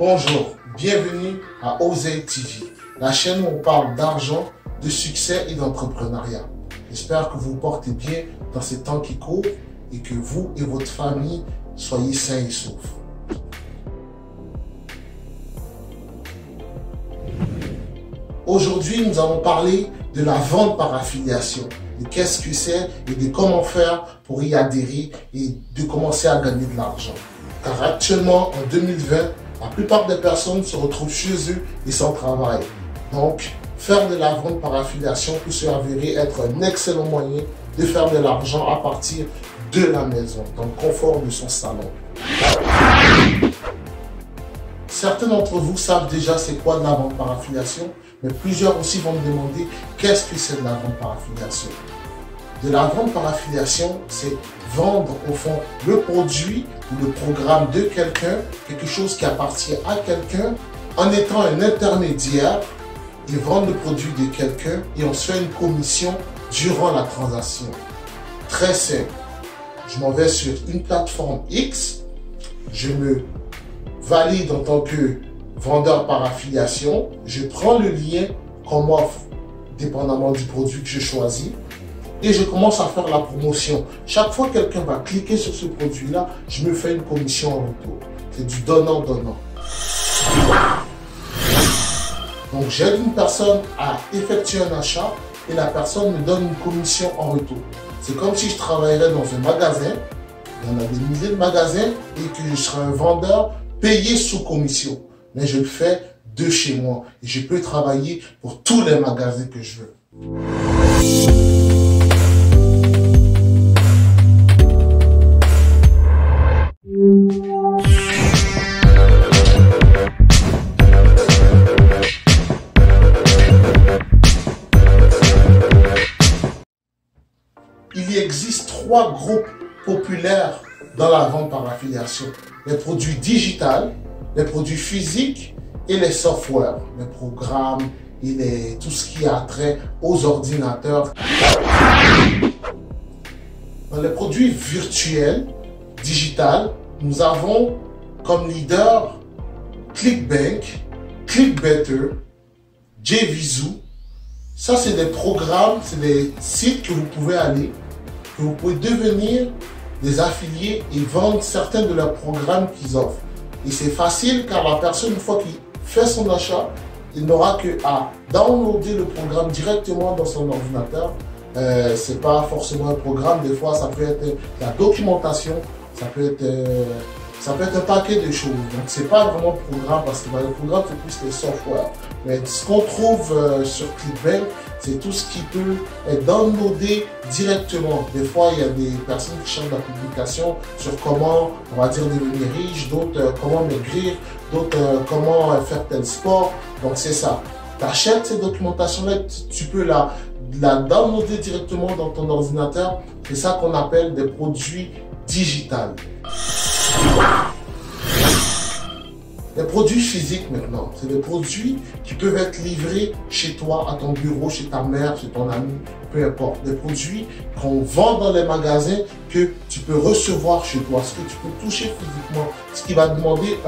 Bonjour, bienvenue à Oseille TV, la chaîne où on parle d'argent, de succès et d'entrepreneuriat. J'espère que vous vous portez bien dans ces temps qui courent et que vous et votre famille soyez sains et saufs. Aujourd'hui, nous allons parler de la vente par affiliation, de qu'est-ce que c'est et de comment faire pour y adhérer et de commencer à gagner de l'argent. Car actuellement, en 2020, la plupart des personnes se retrouvent chez eux et sans travail. Donc, faire de la vente par affiliation peut se avérer être un excellent moyen de faire de l'argent à partir de la maison, dans le confort de son salon. Certains d'entre vous savent déjà c'est quoi de la vente par affiliation, mais plusieurs aussi vont me demander qu'est-ce que c'est de la vente par affiliation. De la vente par affiliation, c'est vendre au fond le produit ou le programme de quelqu'un, quelque chose qui appartient à quelqu'un, en étant un intermédiaire et vendre le produit de quelqu'un et on se fait une commission durant la transaction. Très simple. Je m'en vais sur une plateforme X, je me valide en tant que vendeur par affiliation, je prends le lien qu'on m'offre dépendamment du produit que je choisis et je commence à faire la promotion. Chaque fois que quelqu'un va cliquer sur ce produit-là, je me fais une commission en retour. C'est du donnant-donnant. Donc j'aide une personne à effectuer un achat et la personne me donne une commission en retour. C'est comme si je travaillerais dans un magasin, il y en a des milliers de magasins et que je serais un vendeur payé sous commission. Mais je le fais de chez moi et je peux travailler pour tous les magasins que je veux. Il existe trois groupes populaires dans la vente par affiliation. Les produits digitaux, les produits physiques et les softwares, les programmes et tout ce qui a trait aux ordinateurs. Dans les produits virtuels, digitaux, nous avons comme leader ClickBank, ClickBetter, JVZoo. Ça, c'est des programmes, c'est des sites que vous pouvez aller, que vous pouvez devenir des affiliés et vendre certains de leurs programmes qu'ils offrent. Et c'est facile car la personne, une fois qu'il fait son achat, il n'aura qu'à downloader le programme directement dans son ordinateur. C'est pas forcément un programme, des fois ça peut être la documentation, ça peut être un paquet de choses. Donc c'est pas vraiment un programme parce que le programme c'est plus les software. Mais ce qu'on trouve sur ClickBank, c'est tout ce qui peut être downloadé directement. Des fois, il y a des personnes qui cherchent de la publication sur comment, on va dire, devenir riche, d'autres comment maigrir, d'autres comment faire tel sport. Donc c'est ça. Tu achètes ces documentations-là, tu peux la downloader directement dans ton ordinateur. C'est ça qu'on appelle des produits digitaux. Les produits physiques maintenant, c'est des produits qui peuvent être livrés chez toi, à ton bureau, chez ta mère, chez ton ami, peu importe. Des produits qu'on vend dans les magasins que tu peux recevoir chez toi, ce que tu peux toucher physiquement, ce qui va demander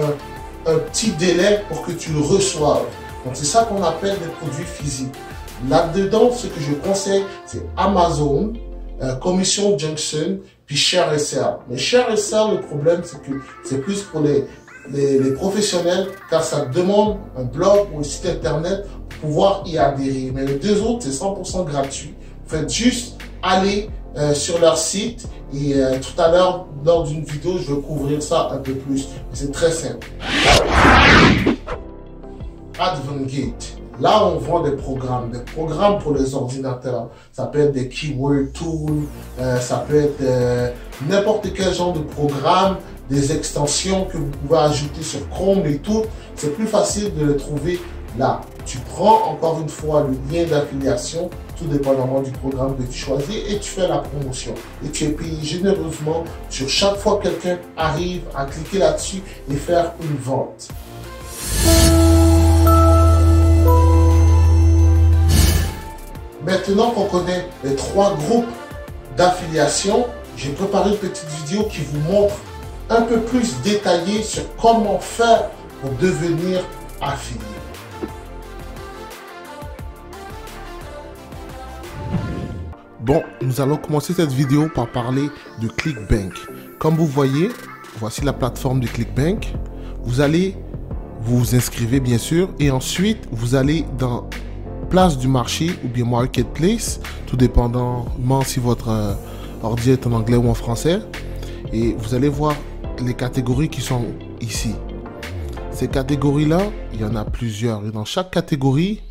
un petit délai pour que tu le reçoives. Donc c'est ça qu'on appelle des produits physiques. Là-dedans, ce que je conseille, c'est Amazon, Commission Junction, puis ShareSell. Mais ShareSell, le problème, c'est que c'est plus pour les professionnels, car ça demande un blog ou un site internet pour pouvoir y adhérer. Mais les deux autres, c'est 100% gratuit. Vous faites juste aller sur leur site et tout à l'heure, lors d'une vidéo, je vais couvrir ça un peu plus. C'est très simple. AdvanGate. Là, on vend des programmes pour les ordinateurs. Ça peut être des keyword tools, ça peut être n'importe quel genre de programme, des extensions que vous pouvez ajouter sur Chrome et tout. C'est plus facile de les trouver là. Tu prends encore une fois le lien d'affiliation, tout dépendamment du programme que tu choisis, et tu fais la promotion. Et tu es payé généreusement sur chaque fois que quelqu'un arrive à cliquer là-dessus et faire une vente. Maintenant qu'on connaît les trois groupes d'affiliation, j'ai préparé une petite vidéo qui vous montre un peu plus détaillé sur comment faire pour devenir affilié. Bon, nous allons commencer cette vidéo par parler de ClickBank. Comme vous voyez, voici la plateforme de ClickBank. Vous allez vous inscrivez bien sûr et ensuite vous allez dans place du marché ou bien marketplace, tout dépendamment si votre ordi est en anglais ou en français. Et vous allez voir les catégories qui sont ici. Ces catégories-là, il y en a plusieurs. Et dans chaque catégorie,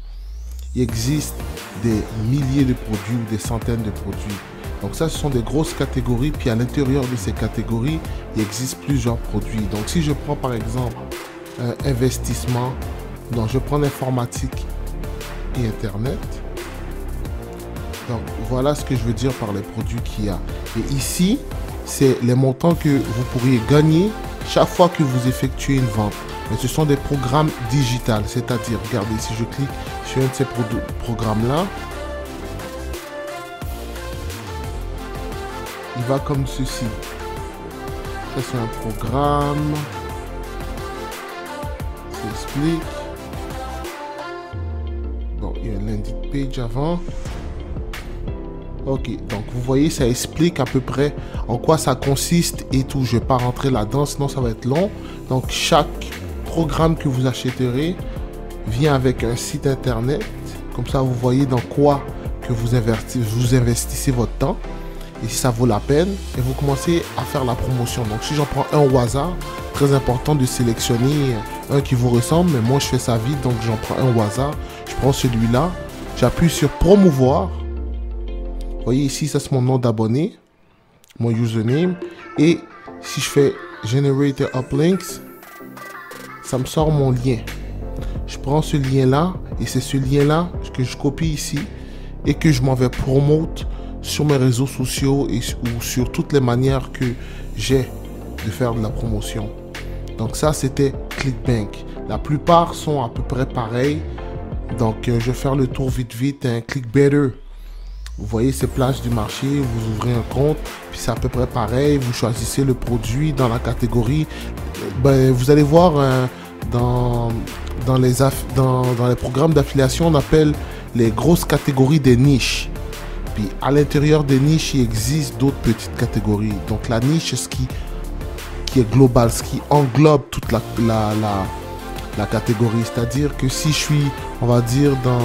il existe des milliers de produits ou des centaines de produits. Donc ça, ce sont des grosses catégories. Puis à l'intérieur de ces catégories, il existe plusieurs produits. Donc si je prends par exemple investissement, donc je prends l'informatique et Internet. Donc voilà ce que je veux dire par les produits qu'il y a. Et ici, c'est les montants que vous pourriez gagner chaque fois que vous effectuez une vente. Mais ce sont des programmes digitaux, c'est-à-dire, regardez, si je clique sur un de ces programmes-là, il va comme ceci. Ça, c'est un programme. Ça explique. Bon, il y a un landing page avant. Ok, donc vous voyez, ça explique à peu près en quoi ça consiste et tout. Je ne vais pas rentrer là-dedans, sinon ça va être long. Donc, chaque programme que vous achèterez vient avec un site internet. Comme ça, vous voyez dans quoi que vous investissez votre temps et si ça vaut la peine. Et vous commencez à faire la promotion. Donc, si j'en prends un au hasard, très important de sélectionner un qui vous ressemble. Mais moi, je fais ça vite, donc j'en prends un au hasard. Je prends celui-là. J'appuie sur promouvoir. Vous voyez ici, ça c'est mon nom d'abonné, mon username. Et si je fais Generate Uplinks, ça me sort mon lien. Je prends ce lien-là et c'est ce lien-là que je copie ici et que je m'en vais promote sur mes réseaux sociaux et ou sur toutes les manières que j'ai de faire de la promotion. Donc ça, c'était ClickBank. La plupart sont à peu près pareils. Donc je vais faire le tour vite. Un ClickBetter. Vous voyez ces plages du marché, vous ouvrez un compte, puis c'est à peu près pareil, vous choisissez le produit dans la catégorie. Ben, vous allez voir dans les programmes d'affiliation, on appelle les grosses catégories des niches. Puis à l'intérieur des niches, il existe d'autres petites catégories. Donc la niche, c'est ce qui est global, ce qui englobe toute la catégorie. C'est-à-dire que si je suis, on va dire, dans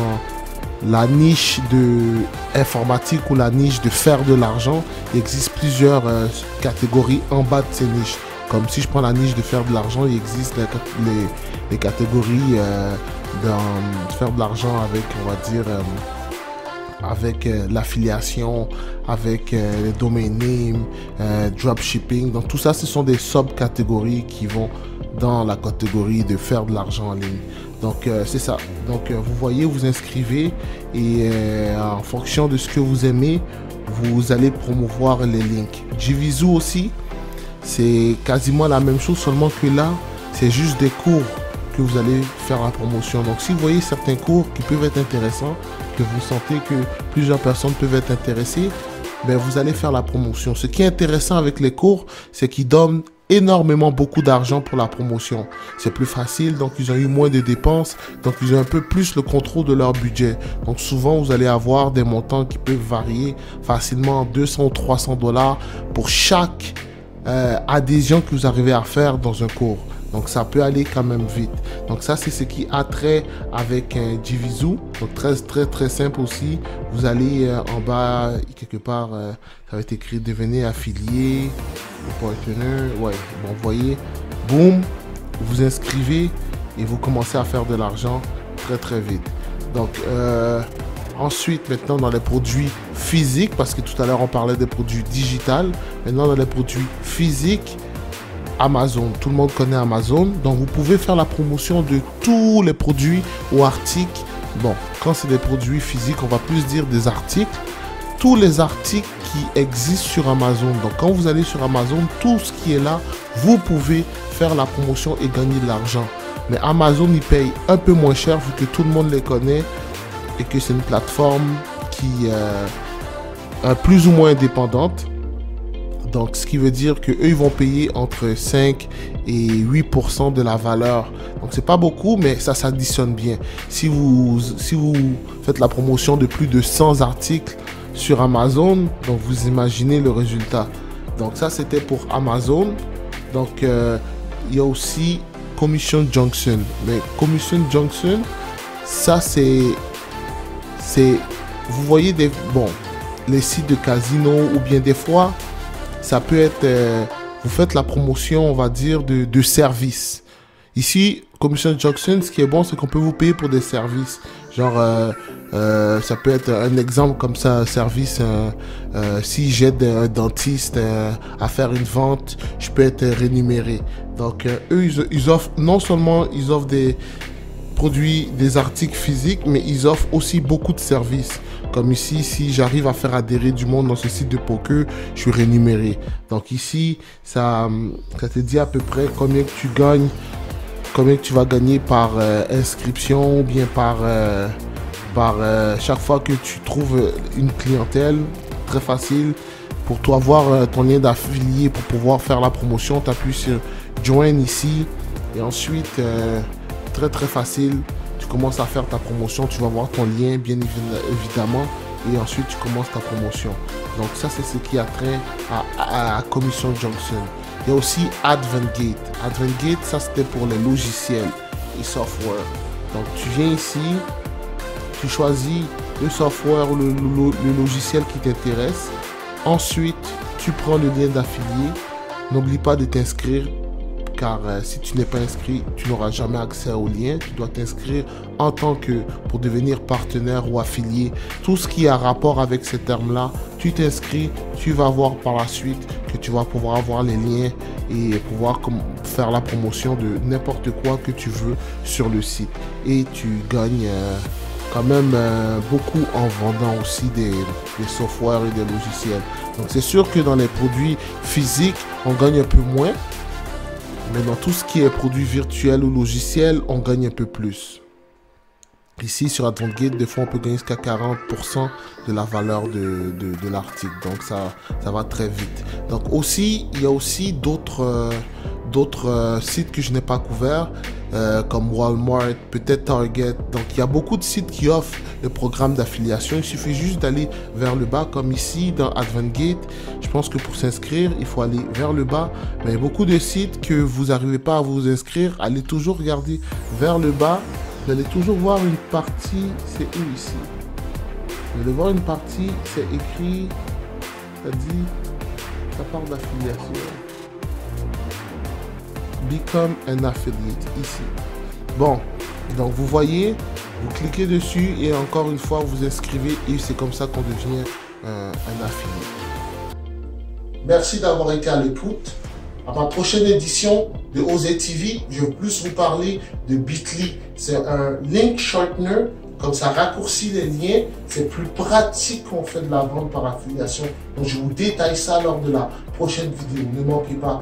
la niche de informatique ou la niche de faire de l'argent, il existe plusieurs catégories en bas de ces niches. Comme si je prends la niche de faire de l'argent, il existe les catégories de faire de l'argent avec, on va dire, avec l'affiliation, avec les domain names, dropshipping. Donc tout ça, ce sont des sub-catégories qui vont dans la catégorie de faire de l'argent en ligne. Donc c'est ça. Donc vous voyez, vous inscrivez et en fonction de ce que vous aimez, vous allez promouvoir les links. JVZoo aussi, c'est quasiment la même chose, seulement que là, c'est juste des cours que vous allez faire la promotion. Donc si vous voyez certains cours qui peuvent être intéressants, que vous sentez que plusieurs personnes peuvent être intéressées, ben vous allez faire la promotion. Ce qui est intéressant avec les cours, c'est qu'ils donnent énormément beaucoup d'argent pour la promotion. C'est plus facile, donc ils ont eu moins de dépenses, donc ils ont un peu plus le contrôle de leur budget. Donc souvent vous allez avoir des montants qui peuvent varier facilement 200 ou 300 $ pour chaque adhésion que vous arrivez à faire dans un cours. Donc ça peut aller quand même vite. Donc ça, c'est ce qui a trait avec JVZoo. Donc très simple aussi. Vous allez en bas quelque part, ça va être écrit devenez affilié ou partenaire. Ouais, bon, vous voyez, boum, vous inscrivez et vous commencez à faire de l'argent très vite. Donc ensuite, maintenant dans les produits physiques, parce que tout à l'heure on parlait des produits digitaux, maintenant dans les produits physiques, Amazon, tout le monde connaît Amazon, donc vous pouvez faire la promotion de tous les produits ou articles. Bon, quand c'est des produits physiques, on va plus dire des articles. Tous les articles qui existent sur Amazon. Donc quand vous allez sur Amazon, tout ce qui est là, vous pouvez faire la promotion et gagner de l'argent. Mais Amazon, il paye un peu moins cher vu que tout le monde les connaît et que c'est une plateforme qui est plus ou moins indépendante. Donc, ce qui veut dire qu'eux, ils vont payer entre 5 et 8% de la valeur. Donc, c'est pas beaucoup, mais ça s'additionne bien. Si vous faites la promotion de plus de 100 articles sur Amazon, donc vous imaginez le résultat. Donc, ça, c'était pour Amazon. Donc, il y a aussi Commission Junction. Mais Commission Junction, ça, c'est vous voyez les sites de casino ou bien des fois, ça peut être, vous faites la promotion, on va dire, de services. Ici, Commission Junction, ce qui est bon, c'est qu'on peut vous payer pour des services. Genre, ça peut être un exemple comme ça, un service, si j'aide un dentiste à faire une vente, je peux être rémunéré. Donc, eux, ils offrent, non seulement ils offrent des produits, des articles physiques, mais ils offrent aussi beaucoup de services. Comme ici, si j'arrive à faire adhérer du monde dans ce site de poker, je suis rémunéré. Donc ici, ça te dit à peu près combien que tu gagnes, combien que tu vas gagner par inscription ou bien par chaque fois que tu trouves une clientèle. Très facile. Pour toi avoir ton lien d'affilié pour pouvoir faire la promotion, tu appuies sur Join ici et ensuite très facile, tu commences à faire ta promotion, tu vas voir ton lien bien évidemment et ensuite tu commences ta promotion. Donc ça c'est ce qui a trait à Commission Junction. Il y a aussi AdventGate. AdventGate, ça c'était pour les logiciels et software. Donc tu viens ici, tu choisis le software ou le logiciel qui t'intéresse. Ensuite tu prends le lien d'affilié. N'oublie pas de t'inscrire, car si tu n'es pas inscrit, tu n'auras jamais accès au lien. Tu dois t'inscrire en tant que, pour devenir partenaire ou affilié. Tout ce qui a rapport avec ces termes-là, tu t'inscris, tu vas voir par la suite que tu vas pouvoir avoir les liens et pouvoir faire la promotion de n'importe quoi que tu veux sur le site. Et tu gagnes quand même beaucoup en vendant aussi des softwares et des logiciels. Donc c'est sûr que dans les produits physiques, on gagne un peu moins. Mais dans tout ce qui est produit virtuel ou logiciel, on gagne un peu plus. Ici, sur AdventGate, des fois, on peut gagner jusqu'à 40% de la valeur de l'article. Donc, ça va très vite. Donc, aussi, il y a aussi d'autres sites que je n'ai pas couverts, comme Walmart, peut-être Target. Donc, il y a beaucoup de sites qui offrent le programme d'affiliation. Il suffit juste d'aller vers le bas, comme ici, dans AdventGate. Je pense que pour s'inscrire, il faut aller vers le bas. Mais beaucoup de sites que vous n'arrivez pas à vous inscrire, allez toujours regarder vers le bas. Vous allez toujours voir une partie, c'est où ici? Vous allez voir une partie, c'est écrit, ça dit, ça parle d'affiliation. Become an affiliate, ici. Bon, donc vous voyez, vous cliquez dessus et encore une fois, vous inscrivez et c'est comme ça qu'on devient un affilié. Merci d'avoir été à l'écoute. À ma prochaine édition de OZ TV, je vais plus vous parler de Bitly. C'est un link shortener, comme ça raccourcit les liens. C'est plus pratique qu'on fait de la vente par affiliation. Donc je vous détaille ça lors de la prochaine vidéo. Ne manquez pas.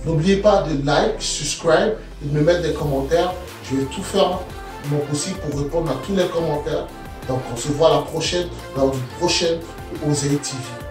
N'oubliez pas de like, subscribe et de me mettre des commentaires. Je vais tout faire mon possible pour répondre à tous les commentaires. Donc on se voit la prochaine lors d'une prochaine OZ TV.